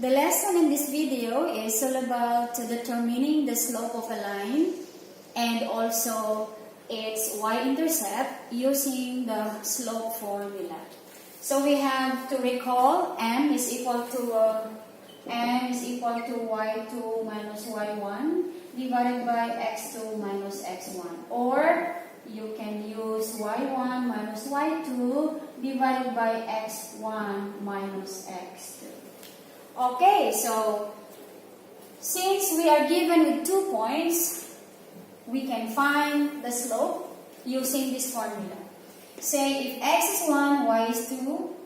The lesson in this video is all about determining the slope of a line and also its y-intercept using the slope formula. So we have to recall m is equal to y2 minus y1 divided by x2 minus x1, or you can use y1 minus y2 divided by x1 minus x2. Okay, so since we are given with 2 points, we can find the slope using this formula. Say if x is 1, y is 2,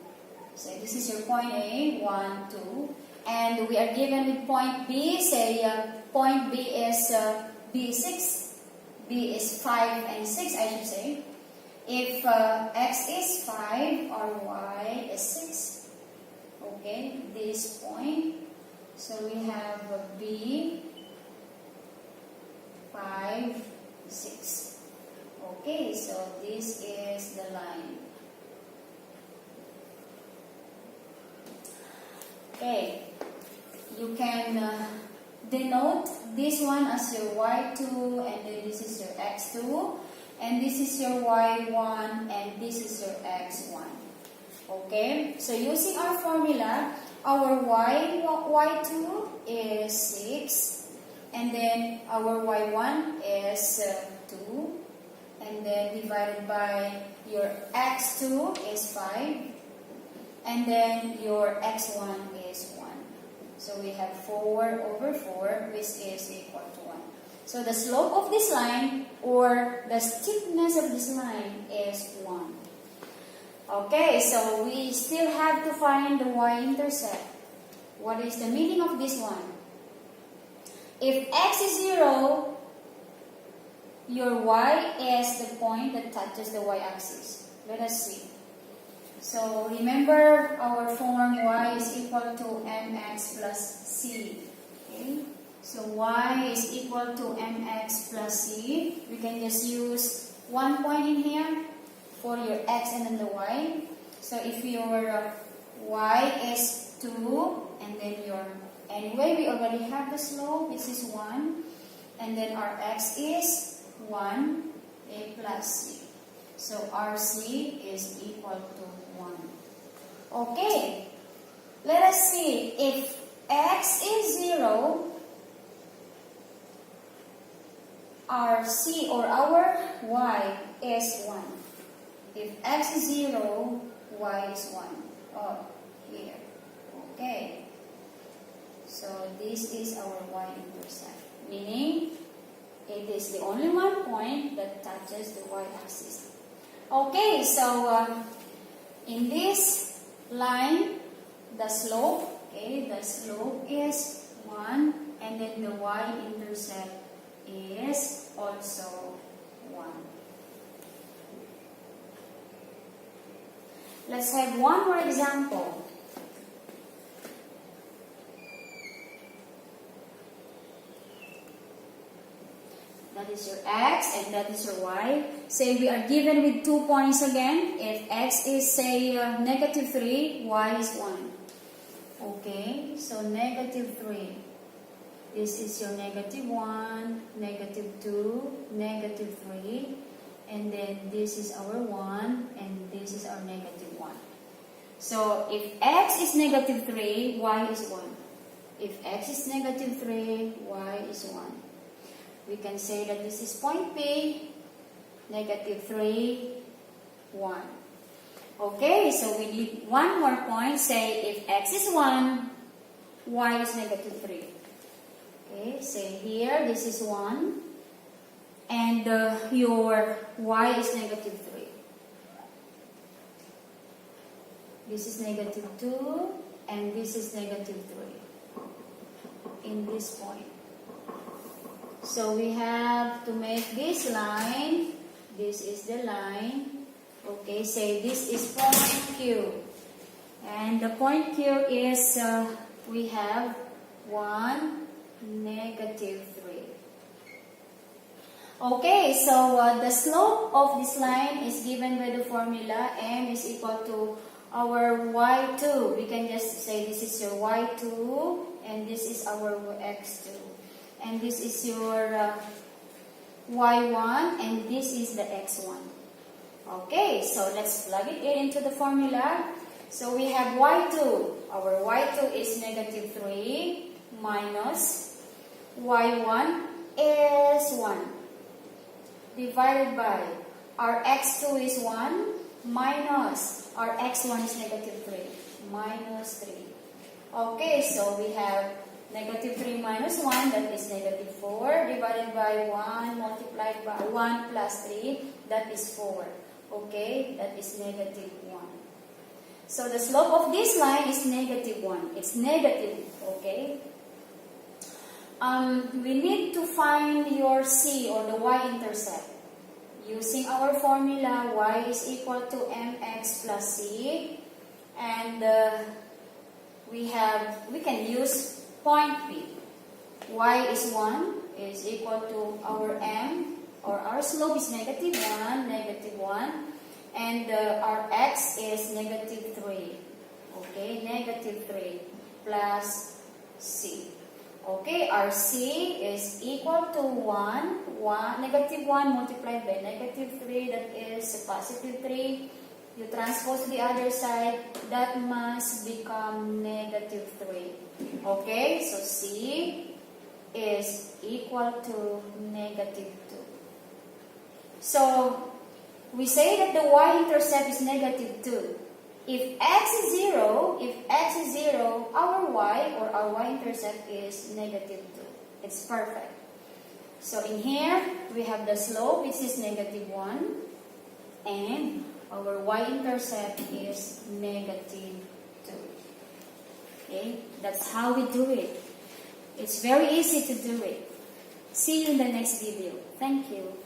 say this is your point A, 1, 2, and we are given with point B, say point B is B6, B is 5 and 6, I should say. If x is 5 or y is 6, okay, this point, so we have B, 5, 6. Okay, so this is the line. Okay, you can denote this one as your y2, and then this is your x2, and this is your y1, and this is your x1. Okay, so using our formula, our y2 is 6, and then our y1 is 2, and then divided by your x2 is 5, and then your x1 is 1. So we have 4 over 4, which is equal to 1. So the slope of this line, or the steepness of this line, is 1. Okay, so we still have to find the y-intercept. What is the meaning of this one? If x is 0, your y is the point that touches the y-axis. Let us see. So remember our form y is equal to mx plus c. Okay? So y is equal to mx plus c. We can just use 1 point in here for your x and then the y. So if your y is 2, and then your, anyway we already have the slope, this is 1, and then our x is 1, a plus c. So RC is equal to 1. Okay, let us see. If x is 0, our c or our y is 1. If x is 0, y is 1. Oh, here. Okay. So this is our y-intercept, meaning it is the only one point that touches the y-axis. Okay, so in this line, the slope, okay, the slope is 1, and then the y-intercept is also 1. Let's have one more example. That is your x and that is your y. Say we are given with 2 points again. If x is, say, negative 3, y is 1. Okay, so negative 3. This is your negative 1, negative 2, negative 3. And then this is our 1, and this is our negative 1. So if x is negative 3, y is 1. If x is negative 3, y is 1. We can say that this is point P, negative 3, 1. Okay, so we need one more point. Say if x is 1, y is negative 3. Okay, say here, this is 1, and your y is negative 3. This is negative 2, and this is negative 3 in this point. So we have to make this line. This is the line. Okay, say this is point Q. And the point Q is, we have 1, negative 3. Okay, so the slope of this line is given by the formula m is equal to our y2. We can just say this is your y2 and this is our x2. And this is your y1 and this is the x1. Okay, so let's plug it into the formula. So we have y2. Our y2 is negative 3 minus y1 is 1 divided by our x2 is 1 minus our x1 is negative 3 minus 3. Okay, so we have negative 3 minus 1, that is negative 4, divided by 1 multiplied by 1 plus 3, that is 4. Okay, that is negative 1. So the slope of this line is negative 1. It's negative, okay? We need to find your C or the y-intercept. Using our formula, y is equal to mx plus c. And we can use point P. Y is 1 is equal to our m, or our slope is negative 1, and our x is negative 3. Okay, negative 3 plus c. Okay, our c is equal to 1, negative 1 multiplied by negative 3, that is positive 3. You transpose to the other side, that must become negative 3. Okay, so C is equal to negative 2. So, we say that the y-intercept is negative 2. If x is 0, our y or our y-intercept is negative 2. It's perfect. So, in here, we have the slope, which is negative 1, and our y-intercept is negative 2. Okay, that's how we do it. It's very easy to do it. See you in the next video. Thank you.